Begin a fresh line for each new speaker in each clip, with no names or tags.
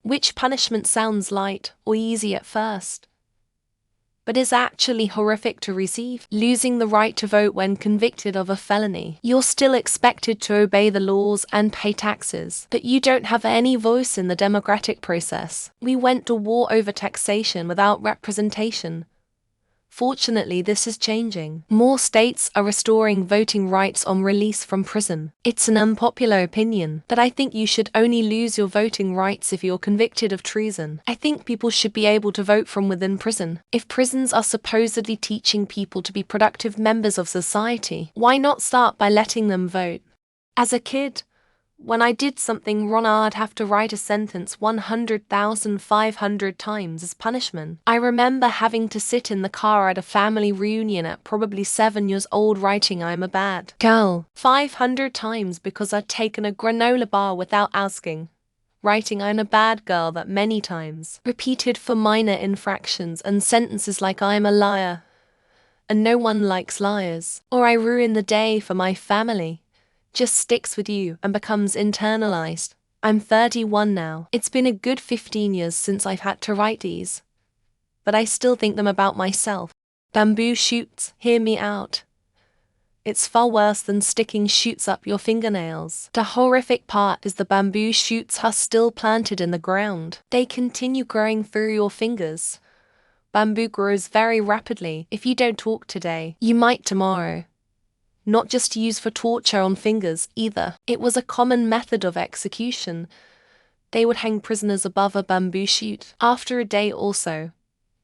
which punishment sounds light or easy at first, but is actually horrific to receive. Losing the right to vote when convicted of a felony. You're still expected to obey the laws and pay taxes, but you don't have any voice in the democratic process. We went to war over taxation without representation. Fortunately, this is changing. More states are restoring voting rights on release from prison. It's an unpopular opinion, but I think you should only lose your voting rights if you're convicted of treason. I think people should be able to vote from within prison. If prisons are supposedly teaching people to be productive members of society, why not start by letting them vote? As a kid, when I did something wrong, I'd have to write a sentence 100,500 times as punishment. I remember having to sit in the car at a family reunion at probably 7 years old writing "I'm a bad girl" 500 times because I'd taken a granola bar without asking. Writing "I'm a bad girl" that many times. Repeated for minor infractions and sentences like "I'm a liar" and "no one likes liars" or "I ruin the day for my family" just sticks with you and becomes internalized. I'm 31 now. It's been a good 15 years since I've had to write these, but I still think them about myself. Bamboo shoots, hear me out. It's far worse than sticking shoots up your fingernails. The horrific part is the bamboo shoots are still planted in the ground. They continue growing through your fingers. Bamboo grows very rapidly. If you don't talk today, you might tomorrow. Not just used for torture on fingers, either. It was a common method of execution. They would hang prisoners above a bamboo shoot. After a day or so,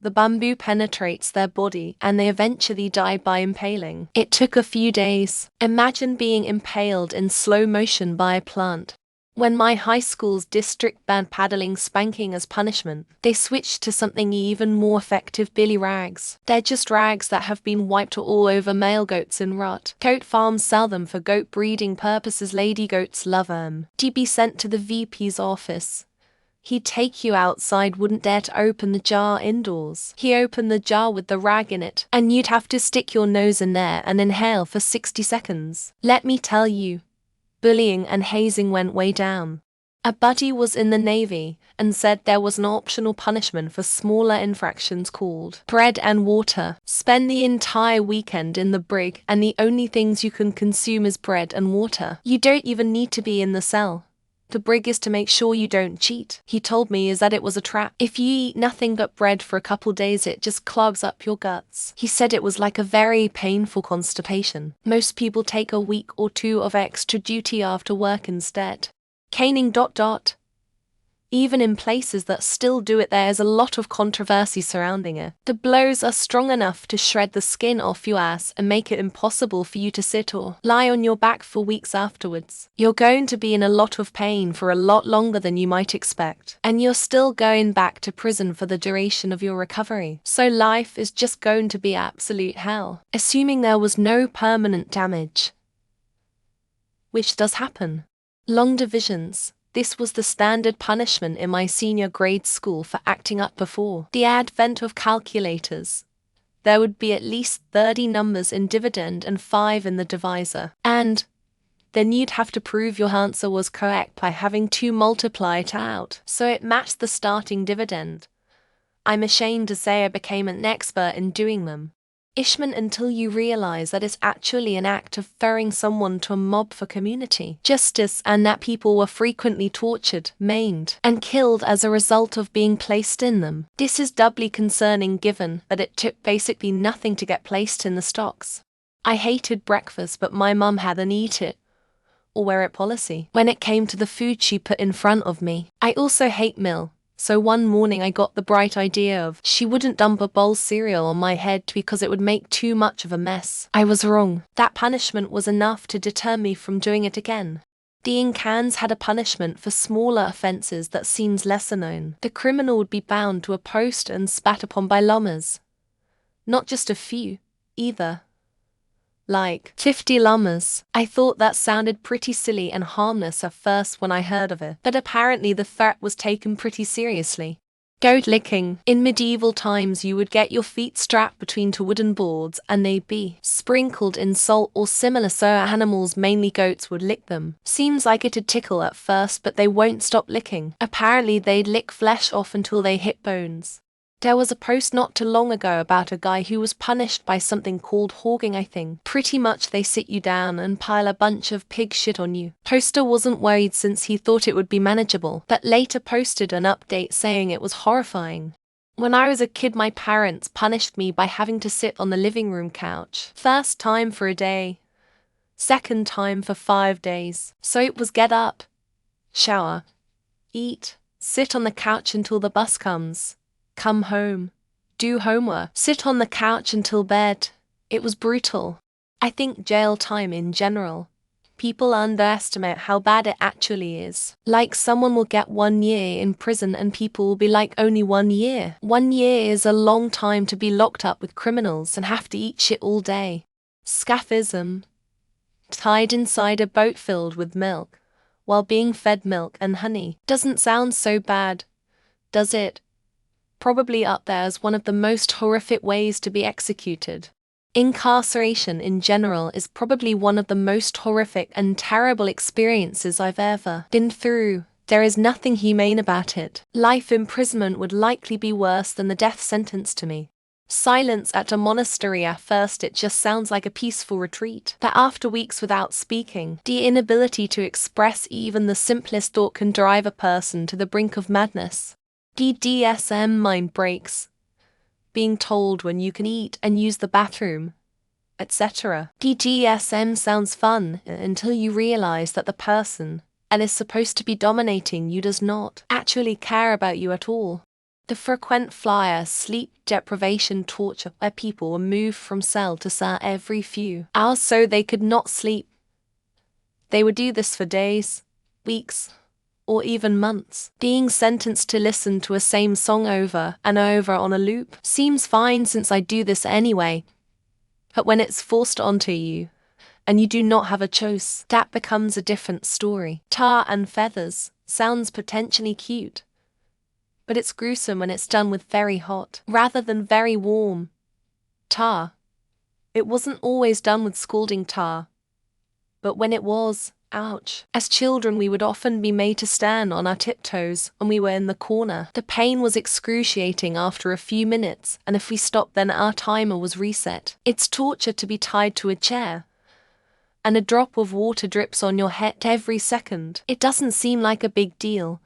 the bamboo penetrates their body and they eventually die by impaling. It took a few days. Imagine being impaled in slow motion by a plant. When my high school's district banned paddling spanking as punishment, they switched to something even more effective: billy rags. They're just rags that have been wiped all over male goats in rut. Goat farms sell them for goat breeding purposes. Lady goats love them. You'd be sent to the VP's office. He'd take you outside, wouldn't dare to open the jar indoors. He opened the jar with the rag in it, and you'd have to stick your nose in there and inhale for 60 seconds. Let me tell you, bullying and hazing went way down. A buddy was in the Navy and said there was an optional punishment for smaller infractions called bread and water. Spend the entire weekend in the brig and the only things you can consume is bread and water. You don't even need to be in the cell. The brig is to make sure you don't cheat. He told me is that it was a trap. If you eat nothing but bread for a couple days, it just clogs up your guts. He said it was like a very painful constipation. Most people take a week or two of extra duty after work instead. Caning ... Even in places that still do it, there is a lot of controversy surrounding it. The blows are strong enough to shred the skin off your ass and make it impossible for you to sit or lie on your back for weeks afterwards. You're going to be in a lot of pain for a lot longer than you might expect, and you're still going back to prison for the duration of your recovery. So life is just going to be absolute hell, assuming there was no permanent damage, which does happen. Long divisions. This was the standard punishment in my senior grade school for acting up before the advent of calculators. There would be at least 30 numbers in dividend and 5 in the divisor. And then you'd have to prove your answer was correct by having to multiply it out so it matched the starting dividend. I'm ashamed to say I became an expert in doing them. Ishman, until you realize that it's actually an act of referring someone to a mob for community justice and that people were frequently tortured, maimed, and killed as a result of being placed in them. This is doubly concerning given that it took basically nothing to get placed in the stocks. I hated breakfast, but my mum had an eat it or wear it policy when it came to the food she put in front of me. I also hate meal. So one morning I got the bright idea of she wouldn't dump a bowl cereal on my head because it would make too much of a mess. I was wrong. That punishment was enough to deter me from doing it again. The Incans had a punishment for smaller offences that seems lesser known. The criminal would be bound to a post and spat upon by llamas. Not just a few, either. Like 50 llamas. I thought that sounded pretty silly and harmless at first when I heard of it, but apparently the threat was taken pretty seriously. Goat licking. In medieval times, you would get your feet strapped between two wooden boards and they'd be sprinkled in salt or similar so animals, mainly goats, would lick them. Seems like it'd tickle at first, but they won't stop licking. Apparently they'd lick flesh off until they hit bones. There was a post not too long ago about a guy who was punished by something called hogging, I think. Pretty much they sit you down and pile a bunch of pig shit on you. Poster wasn't worried since he thought it would be manageable, but later posted an update saying it was horrifying. When I was a kid, my parents punished me by having to sit on the living room couch. First time for a day. Second time for 5 days. So it was get up, shower, eat, sit on the couch until the bus comes, come home, do homework, sit on the couch until bed. It was brutal. I think jail time in general, people underestimate how bad it actually is. Like someone will get 1 year in prison and people will be like, only 1 year. 1 year is a long time to be locked up with criminals and have to eat shit all day. Scaphism. Tied inside a boat filled with milk, while being fed milk and honey. Doesn't sound so bad, does it? Probably up there as one of the most horrific ways to be executed. Incarceration in general is probably one of the most horrific and terrible experiences I've ever been through. There is nothing humane about it. Life imprisonment would likely be worse than the death sentence to me. Silence at a monastery. At first it just sounds like a peaceful retreat. But after weeks without speaking, the inability to express even the simplest thought can drive a person to the brink of madness. DSM mind breaks. Being told when you can eat and use the bathroom, etc. DSM sounds fun until you realize that the person and is supposed to be dominating you does not actually care about you at all. The frequent flyer sleep deprivation torture, where people were moved from cell to cell every few hours so they could not sleep. They would do this for days, weeks, or even months. Being sentenced to listen to a same song over and over on a loop seems fine since I do this anyway. But when it's forced onto you, and you do not have a choice, that becomes a different story. Tar and feathers sounds potentially cute, but it's gruesome when it's done with very hot, rather than very warm tar. It wasn't always done with scalding tar, but when it was, ouch. As children we would often be made to stand on our tiptoes when we were in the corner. The pain was excruciating after a few minutes, and if we stopped then our timer was reset. It's torture to be tied to a chair, and a drop of water drips on your head every second. It doesn't seem like a big deal,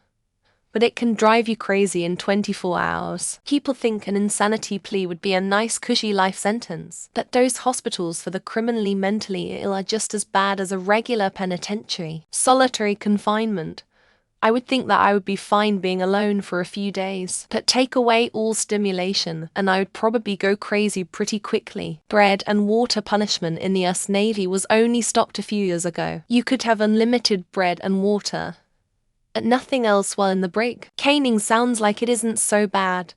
but it can drive you crazy in 24 hours. People think an insanity plea would be a nice cushy life sentence, but those hospitals for the criminally mentally ill are just as bad as a regular penitentiary. Solitary confinement. I would think that I would be fine being alone for a few days, but take away all stimulation and I would probably go crazy pretty quickly. Bread and water punishment in the US Navy was only stopped a few years ago. You could have unlimited bread and water, but nothing else while in the break. Caning sounds like it isn't so bad,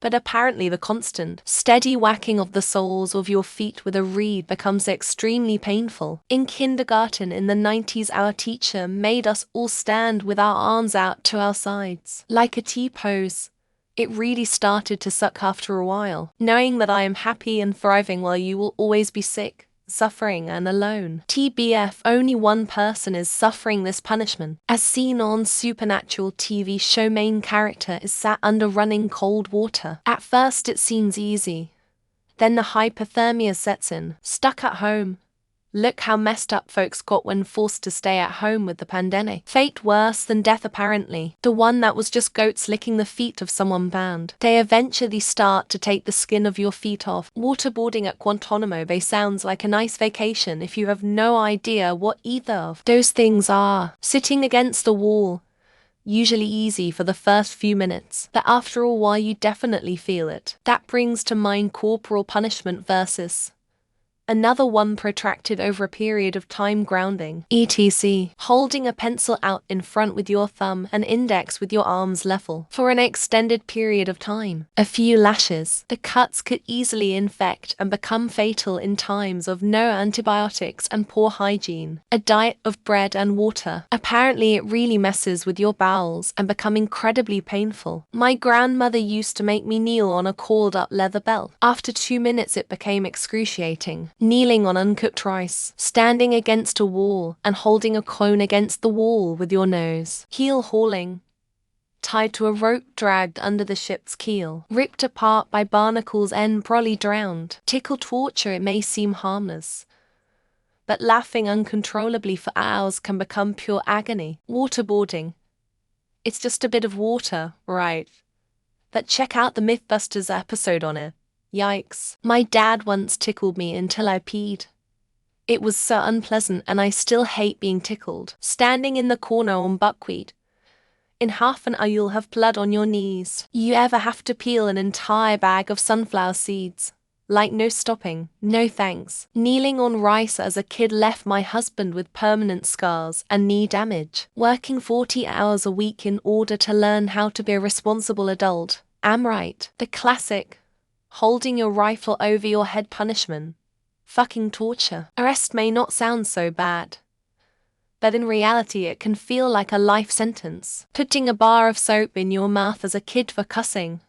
but apparently the constant, steady whacking of the soles of your feet with a reed becomes extremely painful. In kindergarten in the 90s, our teacher made us all stand with our arms out to our sides, like a T-pose. It really started to suck after a while, knowing that I am happy and thriving while you will always be sick, suffering and alone. TBF, only one person is suffering this punishment. As seen on Supernatural TV show, main character is sat under running cold water. At first it seems easy, then the hypothermia sets in. Stuck at home. Look how messed up folks got when forced to stay at home with the pandemic. Fate worse than death apparently. The one that was just goats licking the feet of someone banned. They eventually start to take the skin of your feet off. Waterboarding at Guantanamo Bay sounds like a nice vacation if you have no idea what either of those things are. Sitting against the wall. Usually easy for the first few minutes, but after a while you definitely feel it. That brings to mind corporal punishment versus Another one protracted over a period of time, grounding, etc. Holding a pencil out in front with your thumb and index with your arms level for an extended period of time. A few lashes. The cuts could easily infect and become fatal in times of no antibiotics and poor hygiene. A diet of bread and water. Apparently it really messes with your bowels and become incredibly painful. My grandmother used to make me kneel on a coiled up leather belt. After 2 minutes it became excruciating. Kneeling on uncooked rice. Standing against a wall and holding a cone against the wall with your nose. Keel hauling. Tied to a rope dragged under the ship's keel. Ripped apart by barnacles and probably drowned. Tickle torture, it may seem harmless, but laughing uncontrollably for hours can become pure agony. Waterboarding. It's just a bit of water, right? But check out the Mythbusters episode on it. Yikes. My dad once tickled me until I peed. It was so unpleasant and I still hate being tickled. Standing in the corner on buckwheat. In half an hour you'll have blood on your knees. You ever have to peel an entire bag of sunflower seeds? Like no stopping, no thanks. Kneeling on rice as a kid left my husband with permanent scars and knee damage. Working 40 hours a week in order to learn how to be a responsible adult. Am right. The classic. Holding your rifle over your head punishment. Fucking torture. Arrest may not sound so bad, but in reality it can feel like a life sentence. Putting a bar of soap in your mouth as a kid for cussing.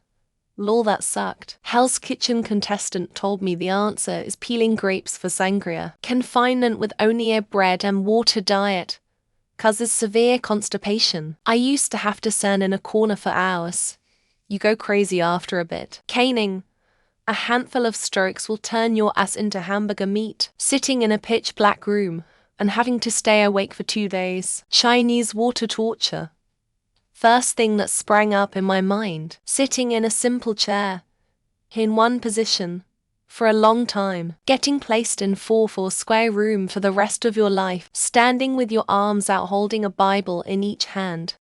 Lol, that sucked. Hell's Kitchen contestant told me the answer is peeling grapes for sangria. Confinement with only a bread and water diet causes severe constipation. I used to have to stand in a corner for hours. You go crazy after a bit. Caning. A handful of strokes will turn your ass into hamburger meat. Sitting in a pitch black room and having to stay awake for 2 days. Chinese water torture. First thing that sprang up in my mind. Sitting in a simple chair, in one position, for a long time. Getting placed in 4 square room for the rest of your life. Standing with your arms out holding a Bible in each hand.